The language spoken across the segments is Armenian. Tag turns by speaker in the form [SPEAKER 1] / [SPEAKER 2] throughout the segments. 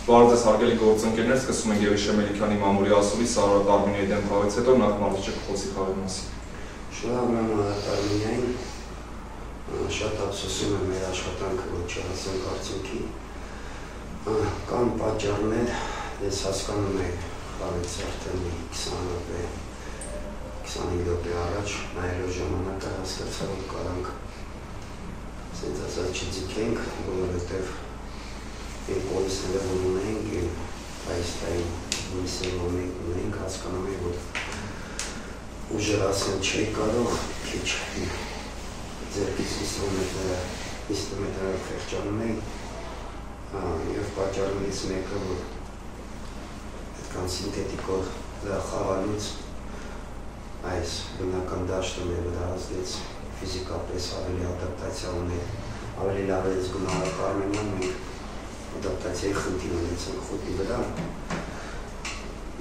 [SPEAKER 1] Բարև ձեզ հարգելի գործընկերներ, սկսում ենք Եվիշե Մելիքյանի մամուլի ասուլի Սարորատ Արմենիայի դեմ խաղից հետո նախ Մարզիչը կխոսի խաղի մասին։
[SPEAKER 2] Շնորհակալ եմ Արմենիային, շատ ափսոսում եմ մեր աշխատանքը, որ չհասանք արդյունքի։ Կան պատճառներ, ես հասկանում եմ խաղից արդեն 25 րոպե առաջ, նայելով ժամանակը հասկացա, որ կարանք սենց ասած չձգենք, որովհետև Երբ պոլիսները որ ունենք, այս տային միսերով մենք ունենք, հասկանում ենք, որ ուժերացնել չէի կարող, քիչ ձերքից ինստրումենտները խեղճանում ենք, և պատճառներից մեկը, որ այդքան սինթետիկով խաղալուց այս բնական դաշտը մեր վրա ազդեց ֆիզիկապես ավելի ադապտացիա ուներ, ավելի լավ է զգուշանալու Արմենիան մենք ադապտացիայի խնդիր ունեցանք խոտի վրա,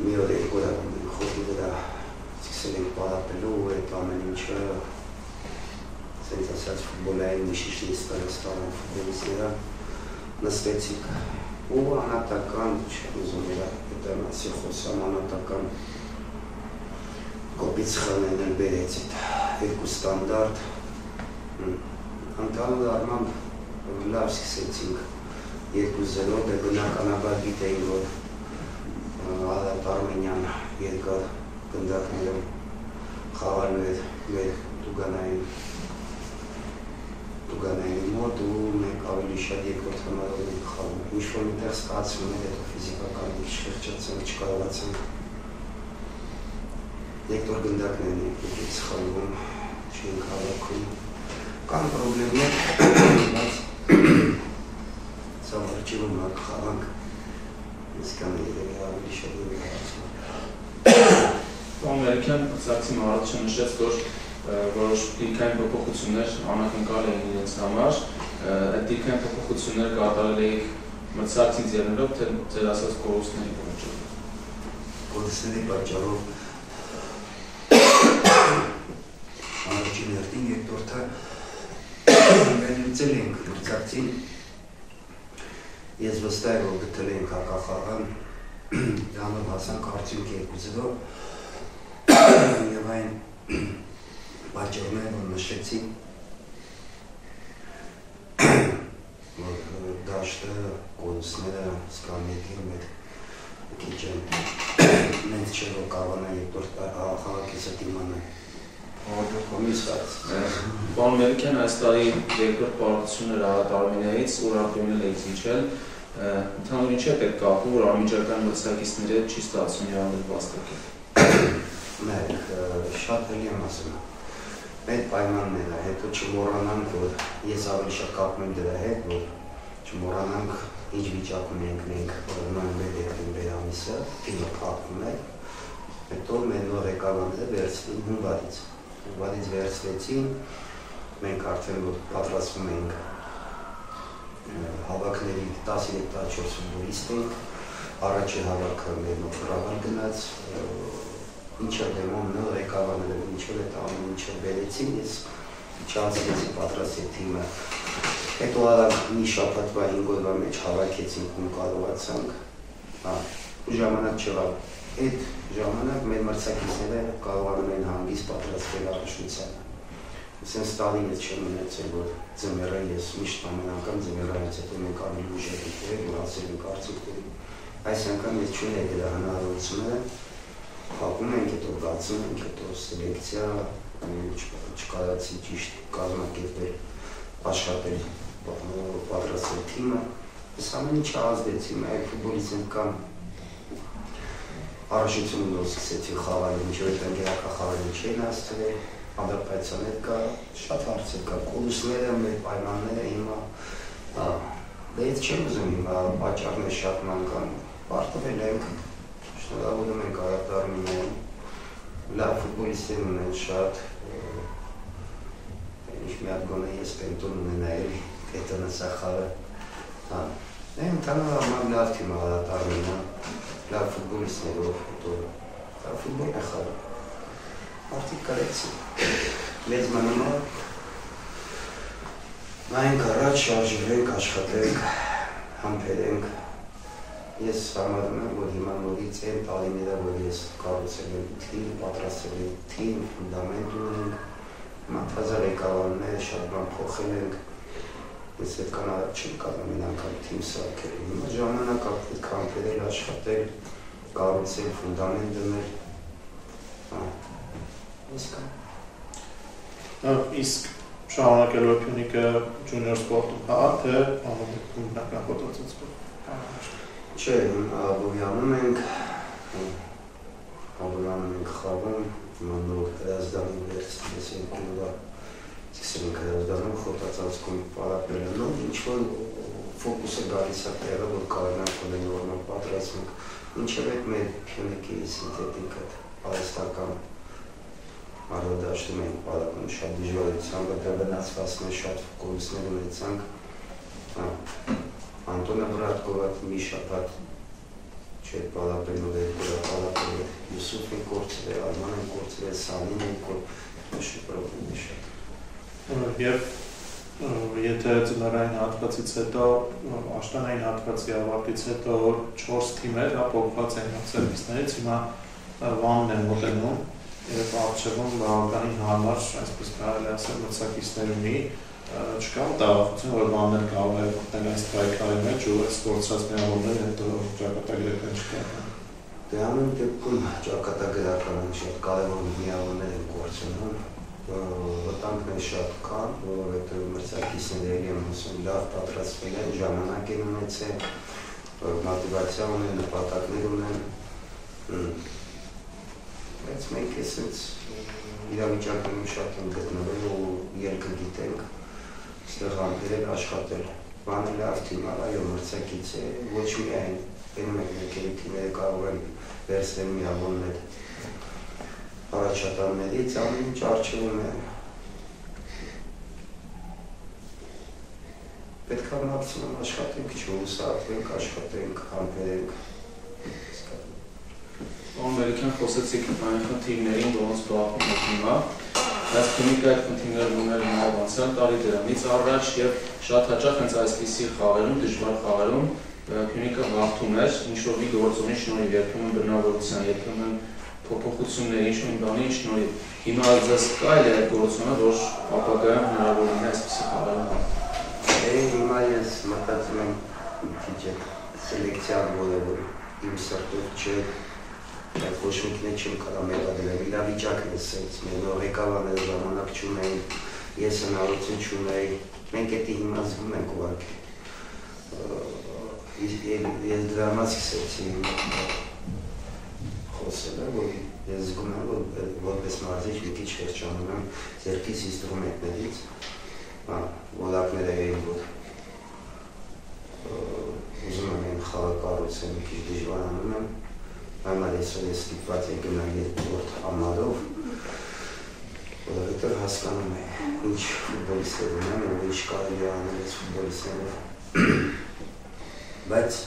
[SPEAKER 2] մի օր երկու օր խոտի վրա սկսել ենք պարապելու ու այդ ամեն ինչը սենց ասած ֆուտբոլային միշիշնի ստարստան ֆուտբոլիստները նստեցիք ու անհատական, չեմ ուզում այդ մասի խոսամ, անհատական կոպիտ սխալներն բերեց այդ երկու ստանդարտ, ընդհանուր առմամբ լավ սկսեցինք 2-0, դե բնականաբար գիտեին, որ Ազատ Արմենիան երկար գնդակներով խաղալու էր մեր Տուգանային մոտ ու մենք ավելի շատ երկրորդ համարով ենք խաղում։ Ինչ-որ միտեղ ստացվում էր, հետո ֆիզիկական չխեղճացանք, չկարողացանք երկրորդ գնդակներն ենք սխալվում, չենք հավաքում։ Կան պրոբլեմներ, բայց Սավարջիվում ակ խաղանք, իսկան երևի ավելի շատ երևի հարցում։
[SPEAKER 3] Պարոն Մելիքյան, Սակսի Մարզիչը նշեց, որ որոշ դիրքային փոփոխություններ անակնկալ էին իրենց համար, այդ դիրքային փոփոխությունները կատարել էիք մրցակցին ձեռներով, թե ձեր ասած կորուստների պատճառով։
[SPEAKER 2] Կորուստների պատճառով առաջին հերթին երկրորդը վերլուծել ենք մրցակցին Ես վստահ եմ, որ գտել ենք հակախաղան, դրանով հասանք արդյունքի 2-0 և այն պատճառները, որ նշեցի, որ դաշտը, կորուստները, սկամյակի մեկ քիչ են, մենք չէ, որ կարողանան երկրորդ խաղակեսը դիմանալ։
[SPEAKER 3] Պարոն Մելիքյան, այս տարի երկրորդ պարտությունները Ազատ Արմենիայից ուր ակումբնել էիք զիջել, ընդհանուր ինչ է պետք կապում, որ անմիջական մրցակիցների հետ չի ստացվում եղանդել վաստակել։
[SPEAKER 2] Մենք շատ էլի եմ ասում, մեր պայմանն է, հետո չմոռանանք, որ ես ավելի շատ կապում եմ դրա հետ, որ չմոռանանք ինչ վիճակում ենք մենք նոյեմբեր-դեկտեմբեր ամիսը, թիմը փակվում է, հետո մեր նոր ղեկավարները վերցրին հունվարից։ Հունվարից վերցրեցին, մենք արդեն որ պատրաստվում ենք հավաքների 13-14 ֆուտբոլիստ ենք, առաջի հավաքը մեր նոտրավար գնաց, ինչը դեմոն նոր ղեկավարները, ինչով այդ ամեն ինչը բերեցին, ես չանցրեցի պատրաստի թիմը, հետո արագ մի շաբաթվա 5 օրվա մեջ հավաքեցինք ու կարողացանք, ժամանակ չեղավ, այդ ժամանակ մեր մրցակիցները կարողանում են հանգիստ պատրաստվել առաջնությանը։ Սենց տարի ես չեմ ունեցել, որ ձմեռը ես միշտ ամեն անգամ ձմեռայից հետո մենք ավելի ուժեղ ենք որ ասել ենք արդյունքների։ Այս անգամ ես չունեի դրա հնարավորությունը, փակում ենք, հետո բացում ենք, հետո սելեկցիա, չկարացի ճիշտ կազմակերպել, աշխատել, պատրաստել թիմը։ Ես ամեն ինչը ազդեցի, մեր ֆուտբոլիստներ կան Առաջությունում նոր սկսեցի խաղալ, ինչով այդ ընկերակախաղերը չէին հասցրել, ադապտացիաներ կա, շատ հարցեր կա, կորուստները, մեր պայմանները հիմա, դե ես չեմ ուզում հիմա պատճառներ շատ ման կան, պարտվել ենք, շնորհավորում ենք Ազատ Արմենիային, լավ ֆուտբոլիստներ ունեն շատ, ինչ մի հատ գոնե ես պենտոն ունենայել, կետոնը սախավը, ընդհանուր առմամբ լավ թիմ Ազատ Արմենիան, լավ ֆուտբոլիստներով, լավ ֆուտբոլ է խաղում, արդիկ կարեցին, մեծ մնում նայենք առաջ, շարժվենք, աշխատենք, համբերենք, Ես համարում եմ, որ հիմա նորից այն տարիները, որ ես կառուցել եմ թիմ, պատրաստել եմ թիմ, ֆունդամենտ ունենք, մատազա ղեկավարներ, շատ բան փոխել ենք, ես այդքան առաջ չեմ կարող մի անգամ թիմ սարքել։ Հիմա ժամանակ պետք է ամփոփել, աշխատել, կառուցել, ֆունդամենտ դնել։
[SPEAKER 4] Իսկ շարունակելով Փյունիկը ջունիոր սպորտում թե նախնախոտացած սպորտ։
[SPEAKER 2] Չէ, Աբովյանում ենք խաղում, նոր հրազդանի վերց, ես ենք ունվա սկսել ենք հրազդանում, խոտացածքում պարապել են նոր, ինչ-որ ֆոկուսը գալիս է տեղը, որ կարենան խոլեն որմա պատրացմենք, ինչև էտ մեր Փյունիկի սինթետիկը, պարեստական արվադաշտում ենք պարապում, շատ դժվարությամբ, դա վնասվածներ շատ կորուսներ ունեցանք, Անտոնը Վրատկովը մի շաբաթ չէր պարապել ու երկուրա պարապել է, Յուսուֆ են կործել է, Արման են կործել է, Սանին են կործել է շատ։
[SPEAKER 4] Եվ եթե ծնարային հատվածից հետո, աշտանային հատվածի ավարտից հետո 4 թիմեր ապողված են սերվիսներից, հիմա Վանն են մոտենում և առջևում բավականին համար, այսպես կարելի ասել, մրցակիցներ ունի, չկա մտավախություն, որ բաներ կարող է մտնել այս պայքարի մեջ ու սպորտացած միավորներ հետո ճակատագրական չկա։
[SPEAKER 2] Դե ամեն դեպքում ճակատագրականը շատ կարևոր միավորներ են կորցնում, վտանգներ շատ կան, որովհետև մրցակիցների եմ ասում լավ պատրաստվել են, ժամանակ են ունեցել, մոտիվացիա ունեն, նպատակներ ունեն, բայց մենք էսենց իրավիճակում շատ են գտնվել ու երկը գիտենք, ստեղ ամպերել, աշխատել, բանը լավ թիմ, այո մրցակից է, ոչ միայն, բենում ենք մեկերի թիմերը կարող են վերցնել միավորներ առաջատարներից, ամեն ինչ արջվում է, պետք է մաքսիմում աշխատենք, չհուսատվենք, աշխատենք, ամպերենք,
[SPEAKER 3] Ամերիկյան խոսեցիք այն խնդիրներին, որոնց բախում եք հիմա, բայց Փյունիկը այդ խնդիրները ուներ նաև անցյալ տարի դրանից առաջ և շատ հաճախ հենց այսպիսի խաղերում, դժվար խաղերում Փյունիկը հաղթում էր ինչ-որ մի գործոնի շնորհիվ, երբեմն բնավորության, երբեմն փոփոխությունների, ինչ-որ մի բանի շնորհիվ։ Հիմա ձեզ կա էլ այդ գործոնը, որ ապագայում հնարավոր լինի այսպիսի խաղերում։
[SPEAKER 2] Հիմա ես մտածում եմ քիչ սելեկցիան որևէ իմ սրտով չէ ոչ մեկն չեմ կարող մեղադրել, իրավիճակն է սենց, մեր ղեկավարները ժամանակ չունեին, ես հնարավորություն չունեի, մենք էդի հիմա զգում ենք ուղղակի։ Ես դրա համար սկսեցի խոսել, որ ես զգում եմ, որ որպես մարզիչ մի քիչ վերջանում եմ ձեռքից ինստրումենտներից, ոլակները էին, որ ուզում եմ խաղը կառուցել, մի քիչ դժվարանում եմ, Այնար այսօր ես ստիպված եմ գնալ երկրորդ համարով, որովհետև հասկանում է, ինչ ֆուտբոլիստներ ունեն ու ինչ կարելի է անել այս ֆուտբոլիստներով։ Բայց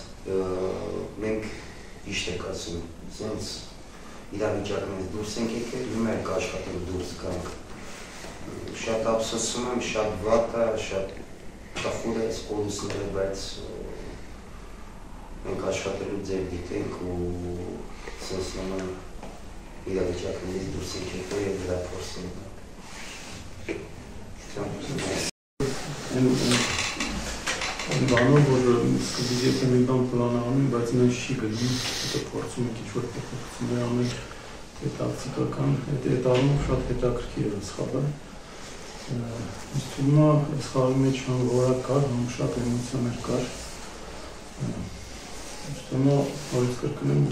[SPEAKER 2] մենք ճիշտ եք ասում, սենց իրավիճակներից դուրս ենք եկել, հիմա ենք աշխատել դուրս գանք։ Շատ ափսոսում եմ, շատ վատ է, շատ տխուր է այս կորուստները, բայց մենք աշխատելու ձեր գիտենք ու սենց նման իրավիճակներից դուրս ենք եկել և դրա փորձում
[SPEAKER 4] Այն բանով, որ սկզբից եթե մենք բան պլանանում, բայց ինձ չի գնում, հետո փորձում ենք ինչ-որ փոփոխություններ անել տակտիկական, այդ առումով շատ հետաքրքիր է խաղը։ Ինձ թվում է, այս խաղի մեջ համ որակ կար, համ շատ էմոցիաներ կար։ Ուստումա հորից կրկնեմ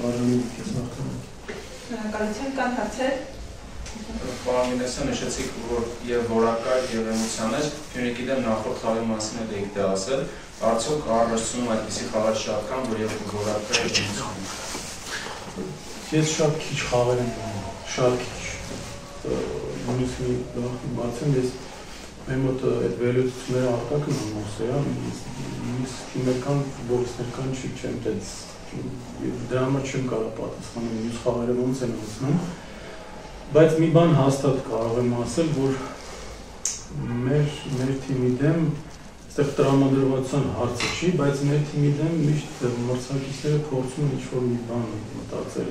[SPEAKER 4] արժանի կես նախտանակ։
[SPEAKER 5] Շնորհակալություն, կան հարցեր։
[SPEAKER 3] Պարոն Մինասյան, նշեցիք, որ և որակար և էմոցիաներ, Փյունիկի դեմ նախորդ խաղի մասին էլ եք դա ասել, արդյոք առնչությունում այդպիսի խաղեր շատ կան, որ և որակար և էմոցիաներ։
[SPEAKER 4] Ես շատ քիչ խաղեր եմ բանում, շատ քիչ։ Նույնիսկ մի բացեմ, ես մեր մոտ այդ վերլուծությունները արտակն եմ ասել, նույնիսկ թիմական ֆուտբոլիստներ կան չեմ տենց, դրա համար չեմ կարող պատասխանել, մյուս խաղերը ոնց են անցնում, բայց մի բան հաստատ կարող եմ ասել, որ մեր թիմի դեմ
[SPEAKER 6] այստեղ տրամադրվածության հարցը չի, բայց մեր թիմի դեմ միշտ մրցակիցները փորձում են ինչ-որ մի բան մտածել։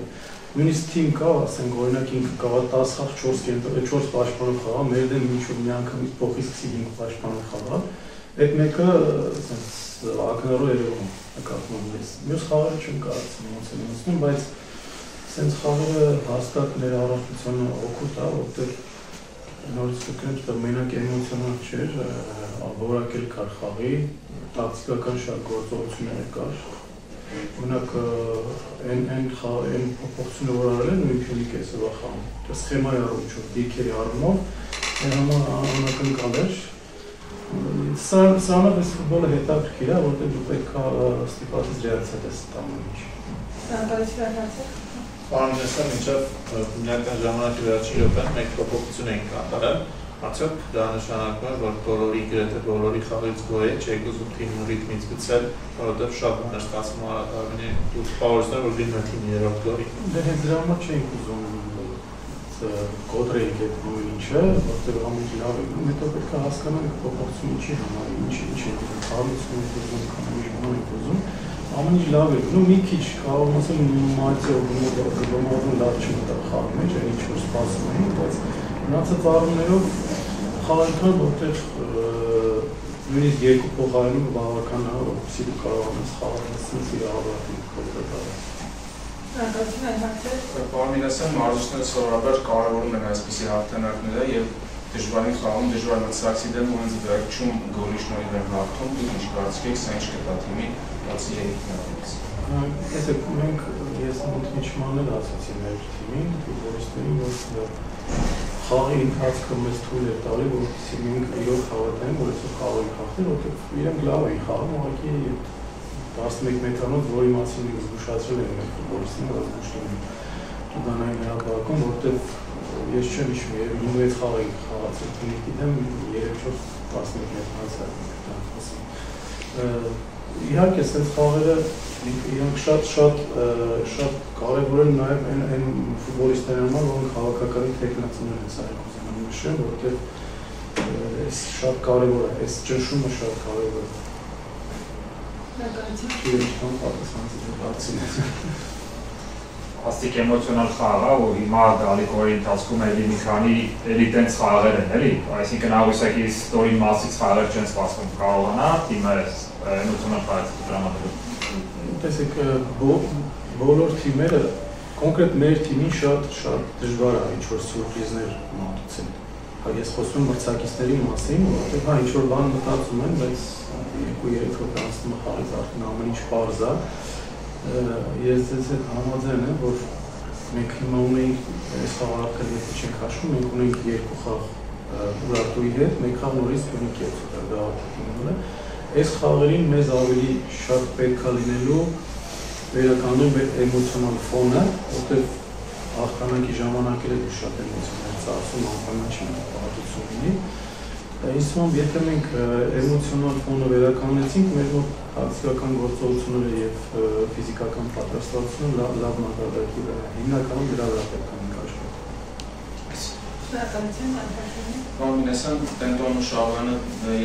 [SPEAKER 6] Նույնիսկ թիմ կա, ասենք օրինակ ինքը կարող է 10 խաղ 4 պաշտպանող խաղալ, մեր դեմ ինչ-որ մի անգամից փոխի սկսի 5 պաշտպանող խաղալ։ Այդ մեկը ասենց ակնառու երևում նկատվում է։ Մյուս խաղերը չեմ կարծում ոնց են անցնում, բայց ասենց խաղերը հաստատ ներառательությունը օգուտ է, որտեղ նորից կգնաց, որ մենակ էմոցիոնալ չէր, որակել կար խաղի, տակտիկական շատ գործողություններ կար։ Օրինակ այն փոփոխությունը, որ արել են, նույնքն է կեսովա խաղում։ Դա սխեմայի առումով, դիրքերի առումով, այն համար անակնկալ էր։ Սրանով այս ֆուտբոլը հետաքրքիր է, որտեղ դու պետք է ստիպված ռեակցիա տեսնել ամեն ինչ։
[SPEAKER 5] Շնորհակալություն հարցը։
[SPEAKER 4] Պարոն Նեսան, մինչև բնական ժամանակի վերջին րոպեն մենք փոփոխություն ենք կատարել, արդյոք դա նշանակում է, որ բոլորի գրեթե բոլորի խաղից գոյ է, չեք ուզում թիմի ռիթմից գցել, որովհետև շատ բան է ստացվում Արաքարյանի ու պարզներ, որ լինում է թիմի երրորդ գոլի։
[SPEAKER 6] Դե հենց դրա համար չենք ուզում կոտրեինք այդ նույն ինչը, որտեղ ամեն ինչ լավ է գնում, հետո պետք է հասկանանք փոփոխությունը ինչի համար, ինչ ենք ուզում, խաղացում ենք ուզում, կամ ինչ բան ենք ուզում, ամեն ինչ լավ է գնում, մի քիչ կարող եմ ասել մոմատիվ գնոդը լավ չմտա խաղի մեջ, այն ինչ որ սպասում էինք, բայց մնացած առումներով խաղանքան որտեղ նույնիսկ երկու փոխարինում բավական է, որպեսզի դու կարողանաս խաղալ ասենց իր ավարտին կոտրել։
[SPEAKER 5] Շնորհակալություն այն հարցը։
[SPEAKER 3] Պարոն Մինասյան, մարզիչները սովորաբար կարևորում են այսպիսի հաղթանակները եւ դժվարին խաղում դժվար մրցակցի դեմ ու հենց վերջում գոլի շնորհիվ են հաղթում, դուք ինչ կարծիք եք, սա ինչ կտա թիմին, բացի երեքնատից։
[SPEAKER 6] Տեսեք, մենք ես ընդմիջման էլ ասացի մեր թիմին, ֆուտբոլիստներին, որ խաղի ընթացքը մեզ թույլ է տալի, որովհետեւ մենք իրոք հավատանք, որ այսօր խաղ ենք հաղթել, որովհետեւ իրենք լավ են խաղում, ուղղակի 11 մետրանոց, որի մասին մենք զգուշացրել ենք մեր ֆուտբոլիստներին, որ զգուշ լինեն Տուգանային հրապարակում, որովհետեւ ես չեմ հիշում, երևի 9 խաղ ենք խաղացել թիմի դեմ, 3-4-11 մետրանոց ասեմ։ Իհարկե, այս խաղերը իրանք շատ կարևոր են նաև այն ֆուտբոլիստների համար, որոնք հավաքականի տեխնացիներ են սարք ուզում նշել, որովհետև այս շատ կարևոր է, այս ճնշումը շատ կարևոր է։
[SPEAKER 7] Աստիկ էմոցիոնալ խաղ է, ու հիմա գալիքորի ընթացքում էլի մի քանի էլի տենց խաղեր են, էլի, այսինքն աղյուսակի ստորին մասից խաղեր չեն սպասվում կարողանա, թիմը էմոցիոնալ խաղից դրամադրել։
[SPEAKER 6] Տեսեք, բոլոր թիմերը, կոնկրետ մեր թիմին շատ դժվար է ինչ-որ սուրպրիզներ մատուցել։ Ես խոսում եմ մրցակիցների մասին, որովհետև հա ինչ-որ բան մտածում են, բայց 2-3 րոպե անցնում է խաղից արդեն ամեն ինչ պարզ է։ Ես ձեզ հետ համաձայն եմ, որ մենք հիմա ունենք այս խաղարկել եթե չենք հաշվում, մենք ունենք 2 խաղ Ուրարտուի հետ, 1 խաղ նորից Փյունիկի հետ սուպերգաղթակինները։ Այս խաղերին մեզ ավելի շատ պետք է լինելու վերականգնել մեր էմոցիոնալ ֆոնը, որտեղ հաղթանակի ժամանակ էլ շատ էմոցիոնալ ծախսում, անպայման չի պատահություն լինի։ Իսկում, եթե մենք էմոցիոնալ ֆոնը վերականգնեցինք, մեր մոտ տակտիկական գործողությունները եւ ֆիզիկական պատրաստվածությունը լավ մակարդակի վրա։ Հիմնականում դրա վրա պետք է մենք աշխատենք։
[SPEAKER 5] Շնորհակալություն Ալբերտին։
[SPEAKER 3] Պարոն Մինասյան, Տենտոն ու Շահյանը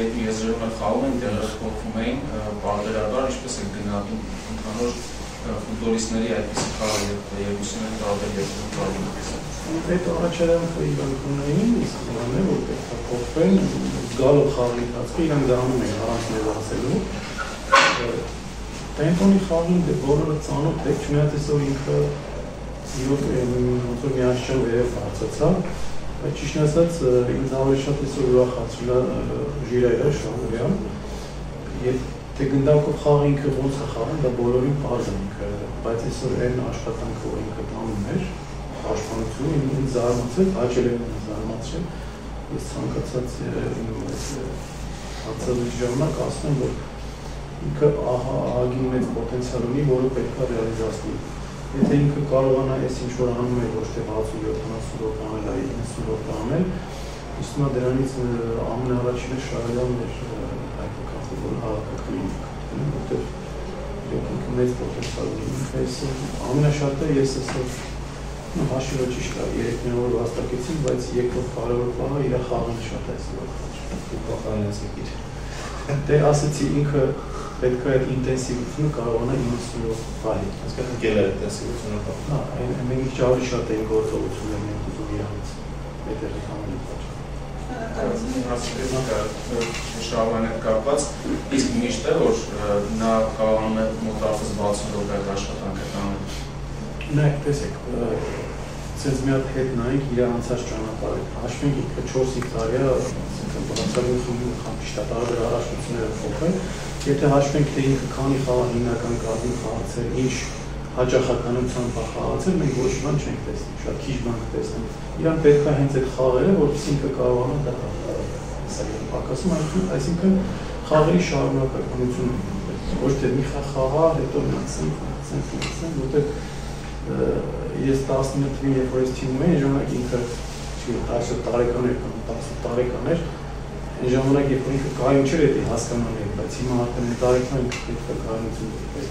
[SPEAKER 3] երբ եզրերում էլ խաղում են, տեղափոխվում էին, բարբերաբար ինչպես է գնահատում ընդհանուր ֆուտբոլիստների այդպիսի խաղը եւ ուսումն տարբեր երկրում տարբերակից։
[SPEAKER 6] Այդ առաջադրանքը իրանք ունեին, իսկ նրան է, որ պետք է փոխվեն, զգալով խաղի ընթացքը իրանք դառնում են առանց մեզ ասելու։ Տենտոնի խաղին բոլորը ծանոթ եք, չնայած այսօր ինքը ոնց որ միանշան վերև հարցացավ, բայց ճիշտ ասած ինձ ավելի շատ այսօր ուրախացրել է Ժիրայրը Շահուրյան, եթե գնդակով խաղ ինքը ոնց է խաղում, դա բոլորին պարզ է ինքը, բայց այսօր այն աշխատանքը, որ ինքը տանում էր, պաշտպանությունը ինձ զարմացել, հաճել են զարմացրել, ես ցանկացած հացալի ժամանակ ասում եմ, որ ինքը ահագին մեծ պոտենցիալ ունի, որը պետք է ռեալիզացնի։ Եթե ինքը կարողանա այս ինչ-որ անում է, ոչ թե 60-70 րոպե անել, այլ 90 րոպե անել, իսկույն դրանից ամենաառաջինը Շահյանն էր հայկական ֆուտբոլի հավաքականի, որտեղ ինքը մեծ պոտենցիալ ունի։ Ինքը ամենաշատը ես այսօր հաշիվը ճիշտ է, 3 օր վաստակեցին, բայց երկրորդ կարևոր բանը իր խաղն շատ է այսօր։
[SPEAKER 4] Փոխարինեցիք իր։
[SPEAKER 6] Դե ասեցի ինքը պետք է ինտենսիվությունը կարողանա 97 բալի։
[SPEAKER 4] Այսինքն ընկել է ինտենսիվությունը։
[SPEAKER 6] Հա, մենք ճարի շատ էին գործողություններ մենք ուզում իրանից այդտեղի համալի
[SPEAKER 3] Շահովան հետ կապված, իսկ միշտ է, որ նա կարողանում է մոտավորապես 60 րոպե աշխատանք անել։
[SPEAKER 6] Նայեք, տեսեք, սենց մի հատ հետ նայենք իր անցած ճանապարհը։ Հաշվենք ինքը 4-5 տարի է, այսինքն բացառյալ խմբիշտատարը առաջնությունները փոխել։ Եթե հաշվենք, թե ինքը քանի խաղ հիմնական կազմում խաղացել, ինչ հաճախականությամբ է խաղացել, մենք ոչ բան չենք տեսնում, շատ քիչ բան կտեսնենք։ Իրան պետք է հենց այդ խաղերը, որովհետեւ ինքը կարողանա դա պակասում, այսինքն խաղերի շարունակականություն, ոչ թե մի խաղա, հետո մնացնենք, որտեղ ես 19 թվին, երբ որ ես թիմում էի, ժամանակ ինքը 10 տարեկան էր կամ 10 տարեկան էր, այն ժամանակ երբ որ ինքը կայուն չէր էդի հասկանալի էր, բայց հիմա արդեն տարեկան ինքը պետք է կայունություն դեպի։